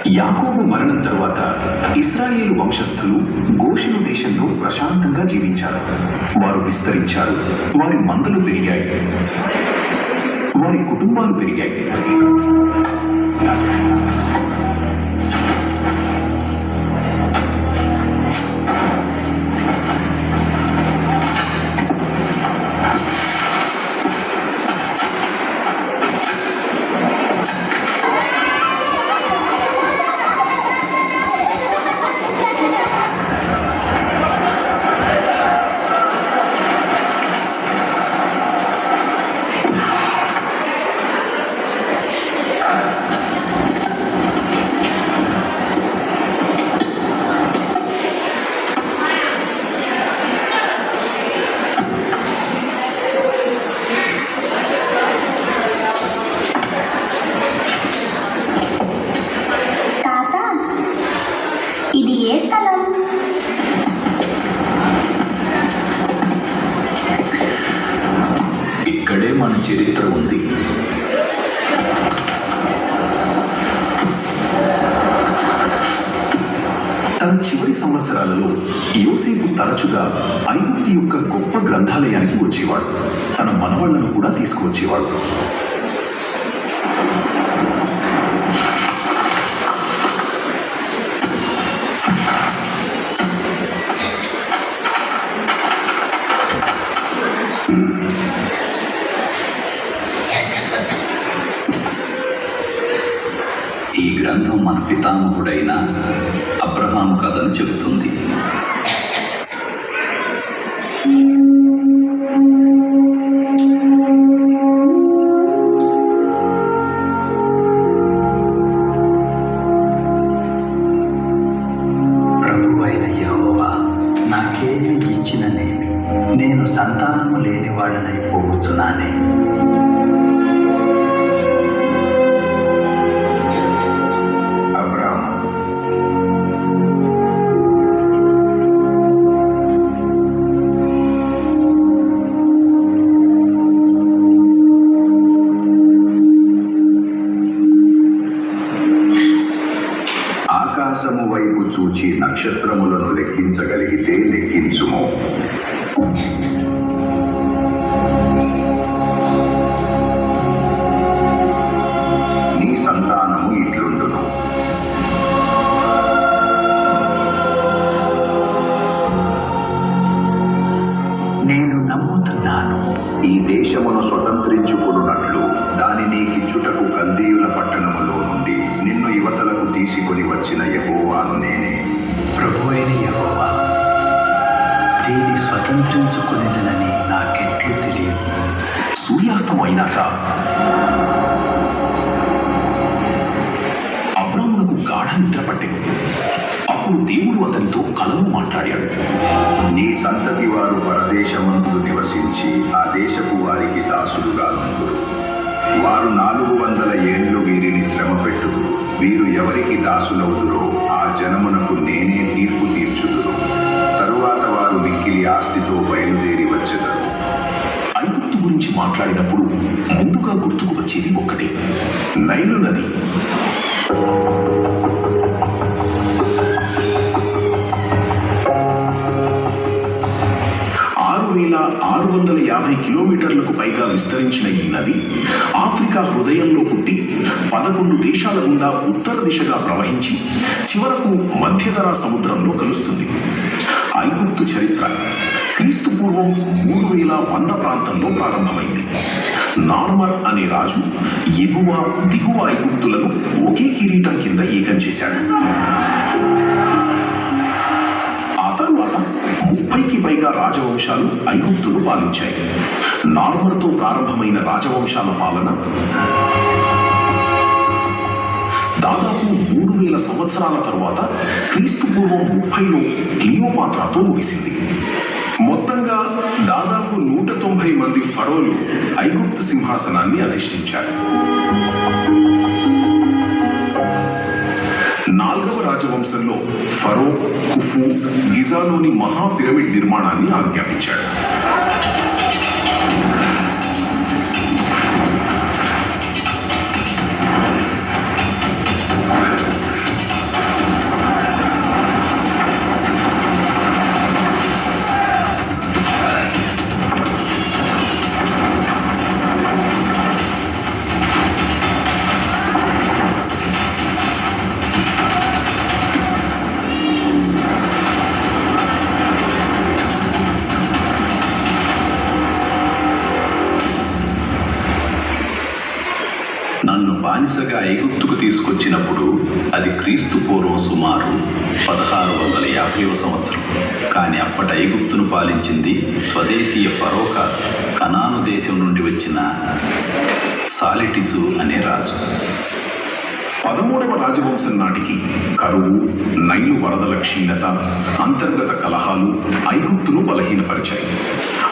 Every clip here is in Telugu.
యాకోబు మరణం తరువాత ఇశ్రాయేలు వంశస్థులు గోషెను దేశంలో ప్రశాంతంగా జీవించారు. వారు విస్తరించారు, వారి మందలు పెరిగాయి, వారి కుటుంబాలు పెరిగాయి. ఇది ఏ స్థలం? ఇక్కడే మన చరిత్ర ఉంది. తన చివరి సంవత్సరాలలో యోసేపు తరచుగా ఐగుప్తు యొక్క గొప్ప గ్రంథాలయానికి వచ్చేవాడు. తన మనవళ్లను కూడా తీసుకువచ్చేవాడు. ఈ గ్రంథం మన పితామహుడైన అబ్రహాము కథను చెబుతుంది. ప్రభువైన యెహోవా, నాకేమి ఇచ్చిననేమి, నేను సంతానము లేనివాడనైపోవచ్చునానే. ఆకాశము వైపు చూచి నక్షత్రములను లెక్కించగలిగితే లెక్కించుము. నీ సంతానము ఇట్లుండును. నేను నమ్ముతున్నాను. ఈ దేశమును స్వతంత్రించుకున్నట్లు దాని నీకిచ్చుటకు కల్దీయుల పట్టణములో నుండి నిన్ను యువతలకు తీసుకొని వచ్చిన యెహోవాను నేనే. ప్రభువైన యెహోవా, దీన్ని స్వతంత్రించుకునేదనని నాకెట్లు తెలియదు. సూర్యాస్తం అయినాక అబ్రామునకు గాఢ నిద్ర పట్టింది. అప్పుడు దేవుడు అతనితో కలలో మాట్లాడాడు. నీ సంతతి వారు పరదేశమందు నివసించి ఆ దేశపు వారికి దాసులుగా నుందురు. వారు 400 ఏండ్లు వీరిని శ్రమ పెట్టుదురు. వీరు ఎవరికి దాసులవుదురో ఆ జనమునకు నేనే తీర్పు తీర్చుదురు. తరువాత వారు మిక్కిలి ఆస్తితో బయలుదేరి వచ్చెదరు. ఐగుప్తు గురించి మాట్లాడినప్పుడు ముందుగా గుర్తుకు వచ్చేది ఒక్కటే, నైలు నది. 650 కిలోమీటర్లకు పైగా విస్తరించిన ఈ నది ఆఫ్రికా హృదయంలో పుట్టి 11 దేశాల గుండా ఉత్తర దిశగా ప్రవహించి చివరకు మధ్యధరా సముద్రంలో కలుస్తుంది. ఐగుప్తు చరిత్ర క్రీస్తు పూర్వం 3100 ప్రాంతంలో ప్రారంభమైంది. నార్మర్ అనే రాజు ఎగువ దిగువ ఐగుప్తులను ఒకే కిరీటం కింద ఏకం చేశాడు. ఆ తరువాత 30కి పైగా రాజవంశాలు ఐగుప్తును పాలించాయి. నార్మర్తో ప్రారంభమైన రాజవంశాల పాలన దాదాపు 3000 సంవత్సరాల తరువాత క్రీస్తు పూర్వం 30లో క్లియోపాత్రాతో ముగిసింది. మొత్తంగా దాదాపు 190 మంది ఫరోలు ఐగుప్తు సింహాసనాన్ని అధిష్ఠించారు. 4వ రాజవంశంలో ఫరో కుఫు గిజాలోని మహా పిరమిడ్ నిర్మాణాన్ని ఆజ్ఞాపించాడు. నన్ను బానిసగా ఐగుప్తుకు తీసుకొచ్చినప్పుడు అది క్రీస్తు పూర్వం సుమారు 1650వ సంవత్సరం. కానీ అప్పటి ఐగుప్తును పాలించింది స్వదేశీయ ఫరో కాదు, కనాను దేశం నుండి వచ్చిన సాలిటిసు అనే రాజు. 13వ రాజవంశం నాటికి కరువు, నైలు వరదల క్షీణత, అంతర్గత కలహాలు ఐగుప్తును బలహీనపరిచాయి.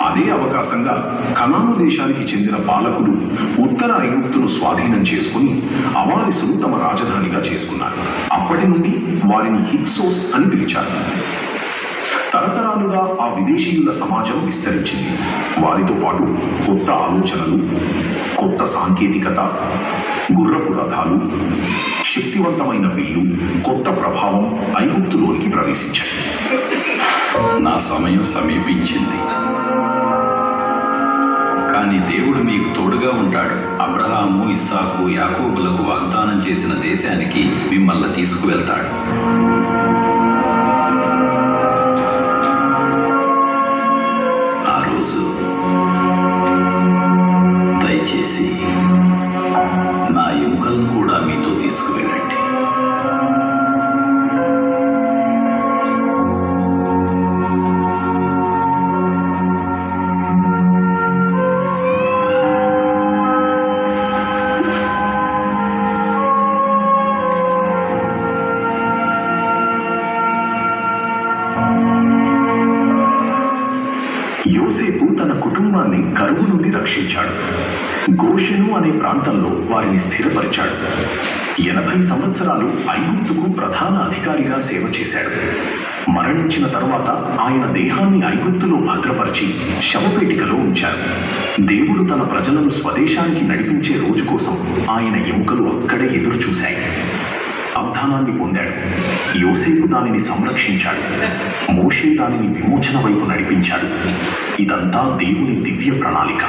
అదే అవకాశంగా కనాను దేశానికి చెందిన పాలకులు ఉత్తర ఐగుప్తును స్వాధీనం చేసుకుని అవారిసును తమ రాజధానిగా చేసుకున్నారు. అప్పటి నుండి వారిని హిక్సోస్ అని పిలిచారు. తరతరాలుగా ఆ విదేశీయుల సమాజం విస్తరించింది. వారితో పాటు కొత్త ఆలోచనలు, కొత్త సాంకేతికత, గుర్రపు రథాలు, శక్తివంతమైన విల్లు, కొత్త ప్రభావం ఐగుప్తులోనికి ప్రవేశించాయి. నా సమయం సమీపించింది, కానీ దేవుడు మీకు తోడుగా ఉంటాడు. అబ్రహాము, ఇస్సాకు, యాకోబులకు వాగ్దానం చేసిన దేశానికి మిమ్మల్ని తీసుకువెళ్తాడు. ఆ రోజు దయచేసి నా ఎముకలను కూడా మీతో తీసుకువెళ్ళండి. యోసేపు తన కుటుంబాన్ని కరువు నుండి రక్షించాడు. గోషెను అనే ప్రాంతంలో వారిని స్థిరపరిచాడు. 80 సంవత్సరాలు ఐగుప్తుకు ప్రధాన అధికారిగా సేవ చేశాడు. మరణించిన తరువాత ఆయన దేహాన్ని ఐగుప్తులో భద్రపరిచి శవపేటికలో ఉంచారు. దేవుడు తన ప్రజలను స్వదేశానికి నడిపించే రోజు కోసం ఆయన ఎముకలు అక్కడే ఎదురు చూశాయి. వాగ్దానాన్ని పొందాడు. యోసేపు దానిని సంరక్షించాడు. మోషే దానిని విమోచన వైపు నడిపించాడు. ఇదంతా దేవుని దివ్య ప్రణాళిక.